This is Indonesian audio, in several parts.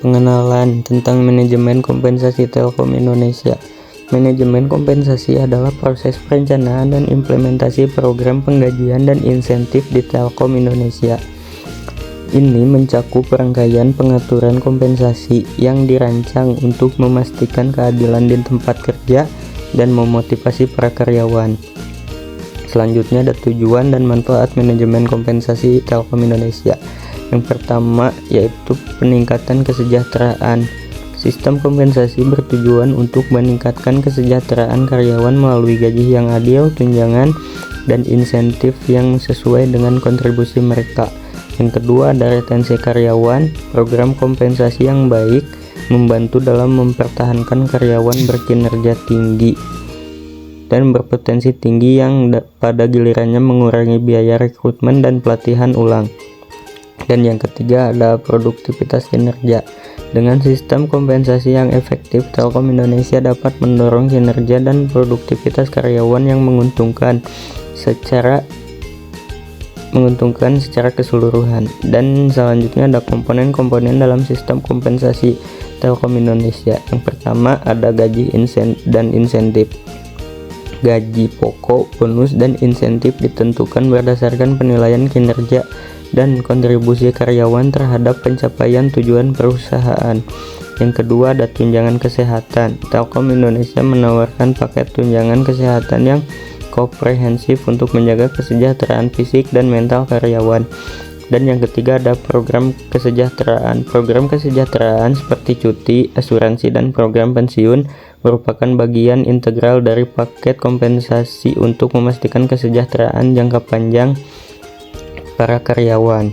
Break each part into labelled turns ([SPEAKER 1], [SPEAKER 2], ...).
[SPEAKER 1] Pengenalan tentang manajemen kompensasi Telkom Indonesia. Manajemen kompensasi adalah proses perencanaan dan implementasi program penggajian dan insentif di Telkom Indonesia. Ini mencakup rangkaian pengaturan kompensasi yang dirancang untuk memastikan keadilan di tempat kerja dan memotivasi para karyawan. Selanjutnya ada tujuan dan manfaat manajemen kompensasi Telkom Indonesia. Yang pertama yaitu peningkatan kesejahteraan. Sistem kompensasi bertujuan untuk meningkatkan kesejahteraan karyawan melalui gaji yang adil, tunjangan, dan insentif yang sesuai dengan kontribusi mereka. Yang kedua ada retensi karyawan. Program kompensasi yang baik membantu dalam mempertahankan karyawan berkinerja tinggi dan berpotensi tinggi yang pada gilirannya mengurangi biaya rekrutmen dan pelatihan ulang. Dan yang ketiga ada produktivitas kinerja. Dengan sistem kompensasi yang efektif, Telkom Indonesia dapat mendorong kinerja dan produktivitas karyawan yang menguntungkan secara keseluruhan. Dan selanjutnya ada komponen-komponen dalam sistem kompensasi Telkom Indonesia. Yang pertama ada gaji dan insentif. Gaji pokok, bonus, dan insentif ditentukan berdasarkan penilaian kinerja dan kontribusi karyawan terhadap pencapaian tujuan perusahaan. Yang kedua ada tunjangan kesehatan. Telkom Indonesia menawarkan paket tunjangan kesehatan yang komprehensif untuk menjaga kesejahteraan fisik dan mental karyawan. Dan yang ketiga ada program kesejahteraan. Program kesejahteraan seperti cuti, asuransi, dan program pensiun merupakan bagian integral dari paket kompensasi untuk memastikan kesejahteraan jangka panjang para karyawan.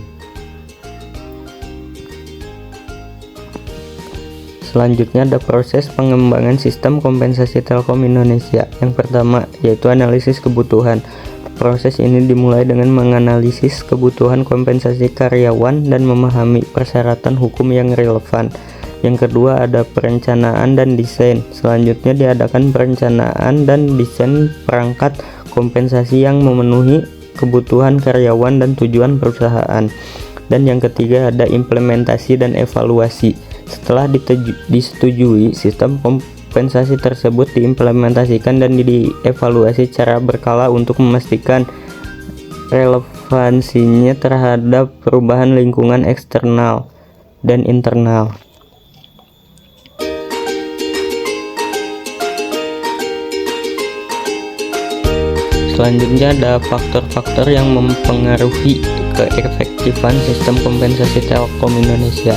[SPEAKER 1] Selanjutnya ada proses pengembangan sistem kompensasi Telkom Indonesia. Yang pertama yaitu analisis kebutuhan. Proses ini dimulai dengan menganalisis kebutuhan kompensasi karyawan dan memahami persyaratan hukum yang relevan. Yang kedua ada perencanaan dan desain. Selanjutnya diadakan perencanaan dan desain perangkat kompensasi yang memenuhi kebutuhan karyawan dan tujuan perusahaan. Dan yang ketiga ada implementasi dan evaluasi. Setelah disetujui, sistem kompensasi tersebut diimplementasikan dan dievaluasi secara berkala untuk memastikan relevansinya terhadap perubahan lingkungan eksternal dan internal. Selanjutnya ada faktor-faktor yang mempengaruhi keefektifan sistem kompensasi Telkom Indonesia.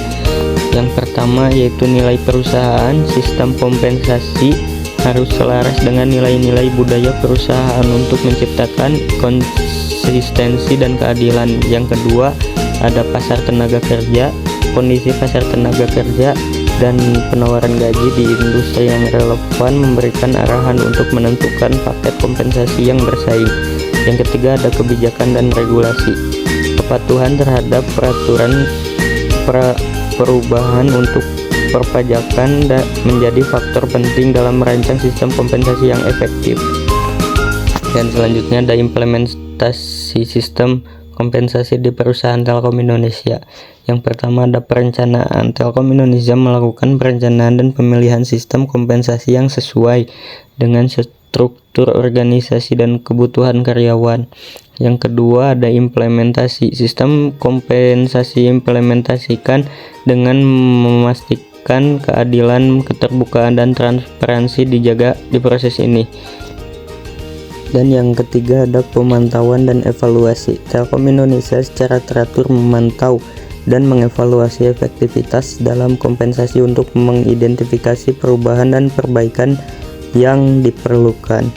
[SPEAKER 1] Yang pertama yaitu nilai perusahaan. Sistem kompensasi harus selaras dengan nilai-nilai budaya perusahaan untuk menciptakan konsistensi dan keadilan. Yang kedua ada pasar tenaga kerja. Kondisi pasar tenaga kerja dan penawaran gaji di industri yang relevan memberikan arahan untuk menentukan paket kompensasi yang bersaing. Yang ketiga ada kebijakan dan regulasi. Kepatuhan terhadap peraturan perubahan untuk perpajakan menjadi faktor penting dalam merancang sistem kompensasi yang efektif. Dan selanjutnya ada implementasi sistem kompensasi di perusahaan Telkom Indonesia. Yang pertama ada perencanaan. Telkom Indonesia melakukan perencanaan dan pemilihan sistem kompensasi yang sesuai dengan struktur organisasi dan kebutuhan karyawan. Yang kedua ada implementasi. Sistem kompensasi implementasikan dengan memastikan keadilan, keterbukaan, dan transparansi dijaga di proses ini. Dan yang ketiga ada pemantauan dan evaluasi. Telkom Indonesia secara teratur memantau dan mengevaluasi efektivitas dalam kompensasi untuk mengidentifikasi perubahan dan perbaikan yang diperlukan.